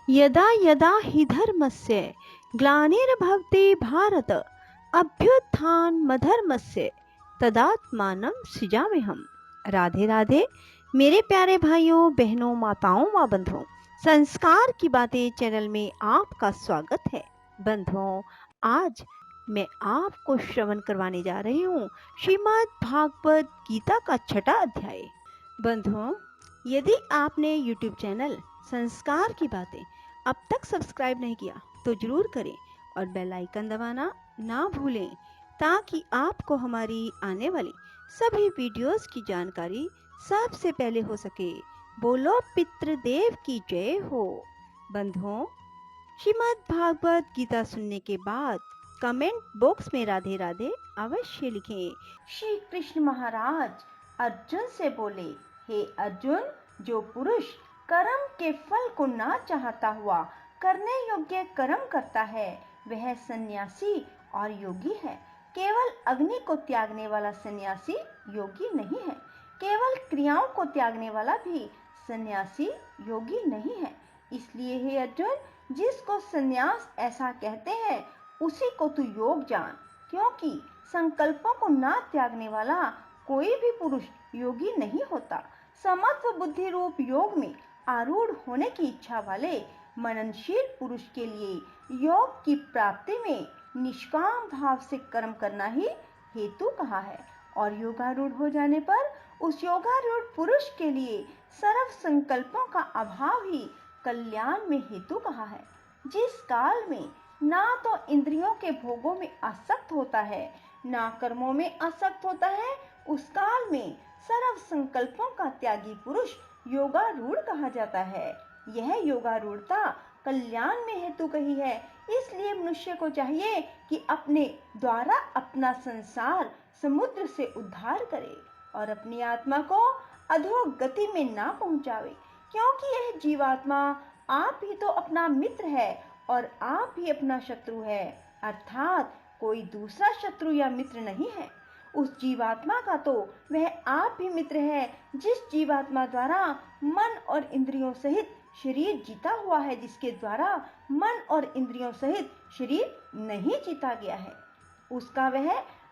यदा यदा हि धर्मस्य ग्लानिर्भवति भारत अभ्युत्थानमधर्मस्य तदात्मानं सृजाम्यहम्। राधे राधे मेरे प्यारे भाइयों बहनों माताओं व बंधुओं, संस्कार की बातें चैनल में आपका स्वागत है। बंधुओं, आज मैं आपको श्रवण करवाने जा रही हूँ श्रीमद् भागवत गीता का 6वां अध्याय। बंधुओं, यदि आपने YouTube चैनल संस्कार की बातें अब तक सब्सक्राइब नहीं किया तो जरूर करें और बेल आइकन दबाना ना भूलें ताकि आपको हमारी आने वाली सभी वीडियोस की जानकारी सबसे पहले हो सके। बोलो पितृदेव की जय हो। बंधुओं, श्रीमद् भागवत गीता सुनने के बाद कमेंट बॉक्स में राधे राधे अवश्य लिखें। श्री कृष्ण महाराज अर्जुन से बोले, हे अर्जुन, जो पुरुष कर्म के फल को ना चाहता हुआ करने योग्य कर्म करता है वह सन्यासी और योगी है। केवल अग्नि को त्यागने वाला सन्यासी योगी नहीं है। केवल क्रियाओं को त्यागने वाला भी सन्यासी योगी नहीं है। इसलिए हे अर्जुन, जिसको सन्यास ऐसा कहते हैं उसी को तू योग जान, क्योंकि संकल्पों को ना त्यागने वाला कोई भी पुरुष योगी नहीं होता। समत्व बुद्धि रूप योग में आरूढ़ होने की इच्छा वाले मननशील पुरुष के लिए योग की प्राप्ति में निष्काम भाव से कर्म करना ही हेतु कहा है, और योगारूढ़ हो जाने पर उस योगारूढ़ पुरुष के लिए सर्व संकल्पों का अभाव ही कल्याण में हेतु कहा है। जिस काल में ना तो इंद्रियों के भोगों में आसक्त होता है ना कर्मों में आसक्त होता है, उस काल में सर्व संकल्पों का त्यागी पुरुष योगारूढ़ कहा जाता है। यह योगारूढ़ता कल्याण में हेतु कही है। इसलिए मनुष्य को चाहिए कि अपने द्वारा अपना संसार समुद्र से उद्धार करे और अपनी आत्मा को अधोगति में ना पहुंचावे, क्योंकि यह जीवात्मा आप ही तो अपना मित्र है और आप ही अपना शत्रु है, अर्थात कोई दूसरा शत्रु या मित्र नहीं है। उस जीवात्मा का तो वह आप ही मित्र है जिस जीवात्मा द्वारा मन और इंद्रियों सहित शरीर जीता हुआ है, जिसके द्वारा मन और इंद्रियों सहित शरीर नहीं जीता गया है। उसका वह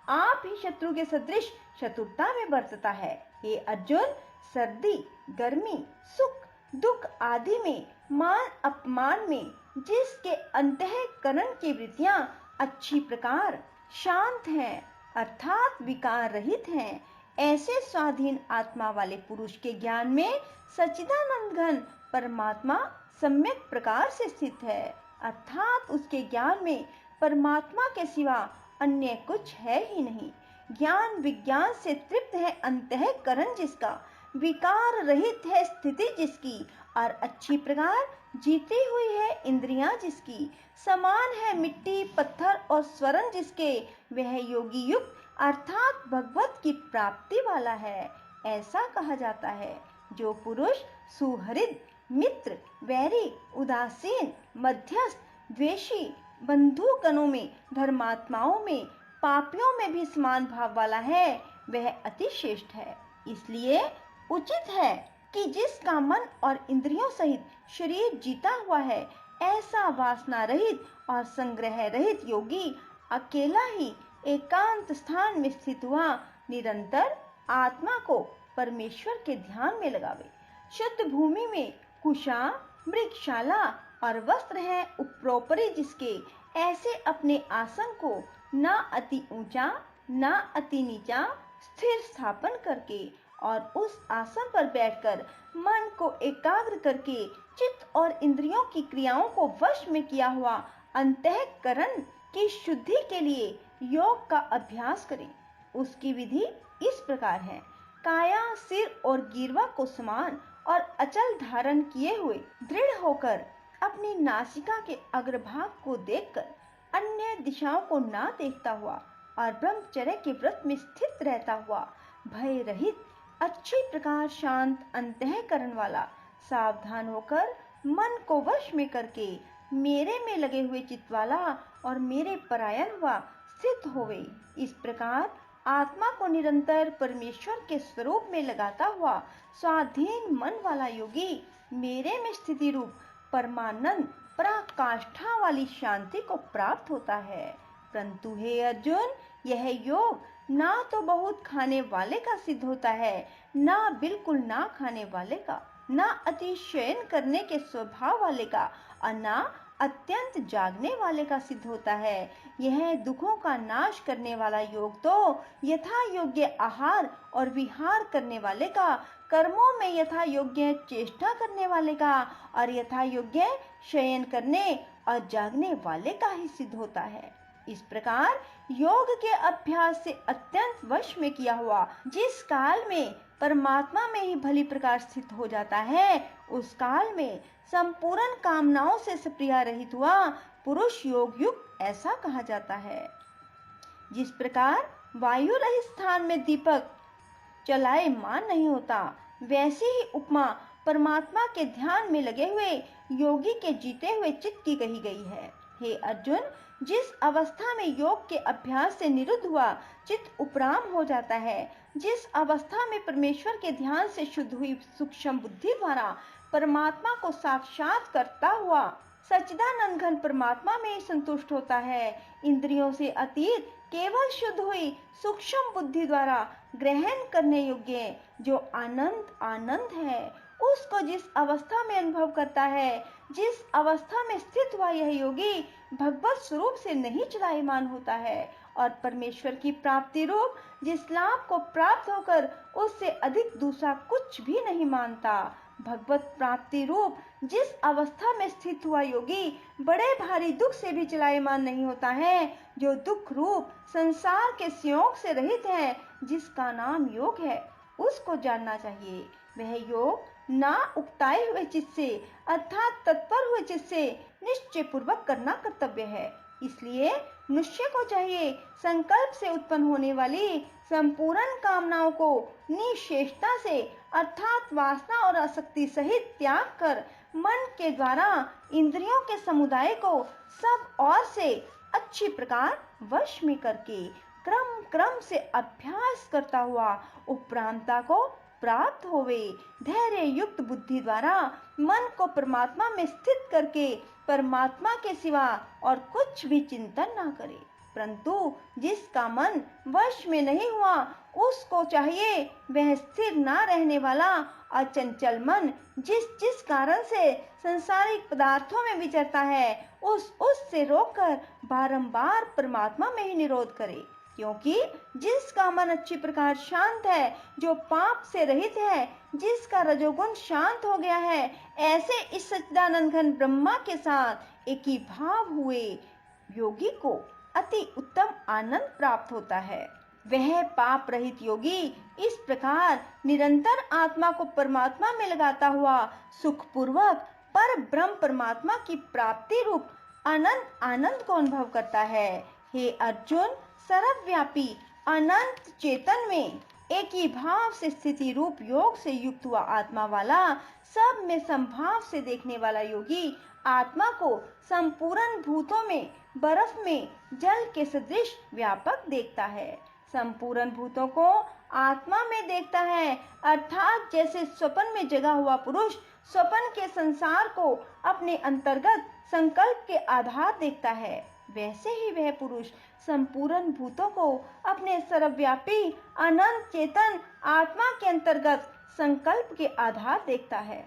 आप ही शत्रु के सदृश शत्रुता में बरतता है। हे अर्जुन, सर्दी, गर्मी, सुख, दुख आदि में, मान अपमान में जिसके अंतःकरण की वृत्तियां अच्छी प्रकार शांत हैं, अर्थात विकार रहित हैं, ऐसे स्वाधीन आत्मा वाले पुरुष के ज्ञान में सच्चिदानंद घन परमात्मा सम्यक प्रकार से स्थित है, अर्थात उसके ज्ञान में परमात्मा के सिवा अन्य कुछ है ही नहीं। ज्ञान विज्ञान से तृप्त है अंतःकरण जिसका, विकार रहित है स्थिति जिसकी, और अच्छी प्रकार जीती हुई है इंद्रियां जिसकी, समान है मिट्टी पत्थर और स्वर्ण जिसके, वह योगी युक्त अर्थात भगवत की प्राप्ति वाला है। ऐसा कहा जाता है, जो पुरुष सुहृद, मित्र, वैरी, उदासीन, मध्यस्थ, द्वेषी, बंधुगणों में, धर्मात्माओं में, पापियों में भी समान भाव वाला है, वह अति श्रेष्ठ है। इसलिए उचित है कि जिसका मन और इंद्रियों सहित शरीर जीता हुआ है, ऐसा वासना रहित और संग्रह रहित योगी अकेला ही एकांत स्थान में स्थित हुआ निरंतर आत्मा को परमेश्वर के ध्यान में लगावे। शुद्ध भूमि में कुशा, मृगशाला और वस्त्र है उपरोपरि जिसके, ऐसे अपने आसन को ना अति ऊंचा ना अति नीचा स्थिर स्थापन करके और उस आसन पर बैठकर मन को एकाग्र करके चित्त और इंद्रियों की क्रियाओं को वश में किया हुआ अंतःकरण की शुद्धि के लिए योग का अभ्यास करें। उसकी विधि इस प्रकार है, काया, सिर और गिरवा को समान और अचल धारण किए हुए दृढ़ होकर अपनी नासिका के अग्रभाग को देखकर अन्य दिशाओं को ना देखता हुआ और ब्रह्मचर्य के व्रत में स्थित रहता हुआ भय रहित अच्छी प्रकार शांत अंतःकरण वाला, सावधान होकर मन को वश में करके मेरे में लगे हुए चित्त वाला और मेरे परायण हुआ स्थित होवे। इस प्रकार आत्मा को निरंतर परमेश्वर के स्वरूप में लगाता हुआ स्वाधीन मन वाला योगी मेरे में स्थिति रूप परमानंद पराकाष्ठा वाली शांति को प्राप्त होता है। परंतु हे अर्जुन, यह योग ना तो बहुत खाने वाले का सिद्ध होता है, ना बिल्कुल ना खाने वाले का, ना अतिशयन करने के स्वभाव वाले का और ना अत्यंत जागने वाले का सिद्ध होता है। यह दुखों का नाश करने वाला योग तो यथा योग्य आहार और विहार करने वाले का, कर्मों में यथा योग्य चेष्टा करने वाले का और यथा योग्य शयन करने और जागने वाले का ही सिद्ध होता है। इस प्रकार योग के अभ्यास से अत्यंत वश में किया हुआ जिस काल में परमात्मा में ही भली प्रकार स्थित हो जाता है, उस काल में संपूर्ण कामनाओं से सप्रिया रहित हुआ पुरुष योग युक्त ऐसा कहा जाता है। जिस प्रकार वायु रहित स्थान में दीपक चलायमान नहीं होता, वैसी ही उपमा परमात्मा के ध्यान में लगे हुए योगी के जीते हुए चित्त की कही गई है। हे अर्जुन, जिस अवस्था में योग के अभ्यास से निरुद्ध हुआ चित्त उपराम हो जाता है, जिस अवस्था में परमेश्वर के ध्यान से शुद्ध हुई सूक्ष्म बुद्धि द्वारा परमात्मा को साक्षात करता हुआ सच्चिदानंद घन परमात्मा में ही संतुष्ट होता है, इंद्रियों से अतीत केवल शुद्ध हुई सूक्ष्म बुद्धि द्वारा ग्रहण करने योग्य जो आनंद आनंद है, उसको जिस अवस्था में अनुभव करता है, जिस अवस्था में स्थित हुआ यह योगी भगवत स्वरूप से नहीं चलायमान होता है और परमेश्वर की प्राप्ति रूप जिस लाभ को प्राप्त होकर उससे अधिक दूसरा कुछ भी नहीं मानता, भगवत प्राप्ति रूप जिस अवस्था में स्थित हुआ योगी बड़े भारी दुख से भी चलायमान नहीं होता है, जो दुख रूप संसार के संयोग से रहित है, जिसका नाम योग है, उसको जानना चाहिए। वह योग ना उकताए हुए चित्त से अर्थात तत्पर हुए चित्त से निश्चय पूर्वक करना कर्तव्य है। इसलिए मनुष्य को चाहिए संकल्प से उत्पन्न होने वाली संपूर्ण कामनाओं को निशेषता से अर्थात वासना और आसक्ति सहित त्याग कर मन के द्वारा इंद्रियों के समुदाय को सब ओर से अच्छी प्रकार वश में करके क्रम क्रम से अभ्यास करता हुआ उपरांता को प्राप्त होवे। धैर्य युक्त बुद्धि द्वारा मन को परमात्मा में स्थित करके परमात्मा के सिवा और कुछ भी चिंतन ना करे। परंतु जिसका मन वश में नहीं हुआ, उसको चाहिए वह स्थिर ना रहने वाला अचंचल मन जिस कारण से संसारिक पदार्थों में विचरता है, उससे रोककर बारंबार परमात्मा में ही निरोध करे। क्योंकि जिसका मन अच्छी प्रकार शांत है, जो पाप से रहित है, जिसका रजोगुण शांत हो गया है, ऐसे इस सच्चिदानंद घन ब्रह्मा के साथ एक ही भाव हुए योगी को अति उत्तम आनंद प्राप्त होता है। वह पाप रहित योगी इस प्रकार निरंतर आत्मा को परमात्मा में लगाता हुआ सुखपूर्वक पर ब्रह्म परमात्मा की प्राप्ति रूप अनंत आनंद को अनुभव करता है। हे अर्जुन, सर्वव्यापी अनंत चेतन में एक ही भाव से स्थिति रूप योग से युक्त हुआ आत्मा वाला, सब में संभाव से देखने वाला योगी आत्मा को संपूर्ण भूतों में बर्फ में जल के सदृश व्यापक देखता है। संपूर्ण भूतों को आत्मा में देखता है, अर्थात जैसे स्वप्न में जगा हुआ पुरुष स्वप्न के संसार को अपने अंतर्गत संकल्प के आधार देखता है, वैसे ही वह पुरुष संपूर्ण भूतों को अपने सर्वव्यापी अनंत चेतन आत्मा के अंतर्गत संकल्प के आधार देखता है।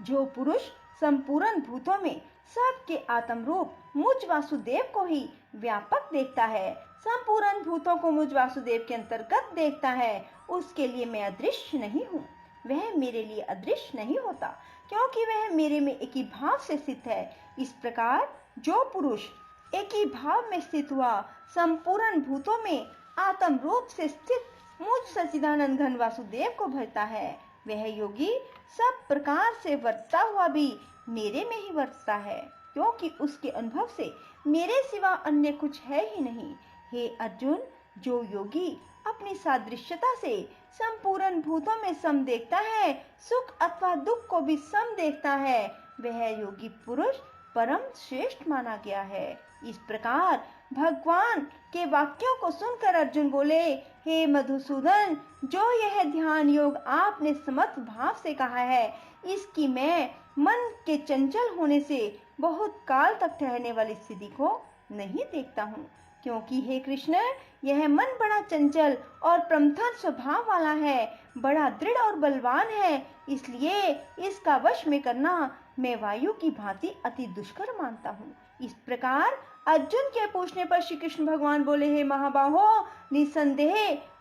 जो पुरुष संपूर्ण भूतों में सबके आत्म रूप मुझ वासुदेव को ही व्यापक देखता है, संपूर्ण भूतों को मुझ वासुदेव के अंतर्गत देखता है, उसके लिए मैं अदृश्य नहीं हूँ, वह मेरे लिए अदृश्य नहीं होता, क्योंकि वह मेरे में एक ही भाव से स्थित है। इस प्रकार जो पुरुष एक ही भाव में स्थित हुआ संपूर्ण भूतों में आत्म रूप से स्थित मुझ सच्चिदानंद घन वासुदेव को भजता है, वह योगी सब प्रकार से वर्तता हुआ भी मेरे में ही वर्तता है, क्योंकि उसके अनुभव से मेरे सिवा अन्य कुछ है ही नहीं। हे अर्जुन, जो योगी अपनी सादृश्यता से संपूर्ण भूतों में सम देखता है, सुख अथवा दुख को भी सम देखता है, वह योगी पुरुष परम श्रेष्ठ माना गया है। इस प्रकार भगवान के वाक्यों को सुनकर अर्जुन बोले, हे मधुसूदन, जो यह ध्यान योग आपने समर्थ भाव से कहा है, इसकी मैं मन के चंचल होने से बहुत काल तक ठहरने वाली स्थिति को नहीं देखता हूँ, क्योंकि हे कृष्ण, यह मन बड़ा चंचल और प्रमथन स्वभाव वाला है, बड़ा दृढ़ और बलवान है, इसलिए इसका वश में करना मैं वायु की भांति अति दुष्कर मानता हूँ। इस प्रकार अर्जुन के पूछने पर श्री कृष्ण भगवान बोले, हे महाबाहो, निसंदेह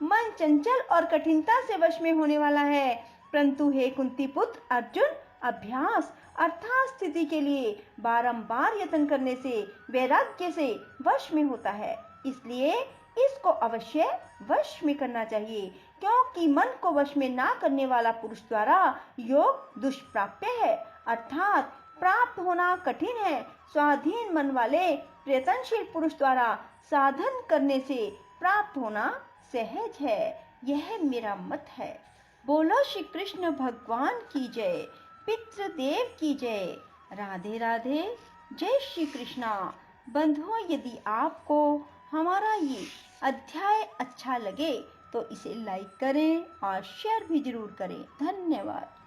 मन चंचल और कठिनता से वश में होने वाला है, परंतु हे कुंती पुत्र अर्जुन, अभ्यास अर्थात स्थिति के लिए बारंबार यत्न करने से वैराग्य से वश में होता है, इसलिए इसको अवश्य वश में करना चाहिए, क्योंकि मन को वश में ना करने वाला पुरुष द्वारा योग दुष्प्राप्य है, अर्थात प्राप्त होना कठिन है। स्वाधीन मन वाले प्रयत्नशील पुरुष द्वारा साधन करने से प्राप्त होना सहज है। यह मेरा मत है। बोलो श्री कृष्ण भगवान की जय, पितृदेव की जय। राधे राधे। जय श्री कृष्णा। बंधुओं, यदि आपको हमारा ये अध्याय अच्छा लगे तो इसे लाइक करें और शेयर भी जरूर करें। धन्यवाद।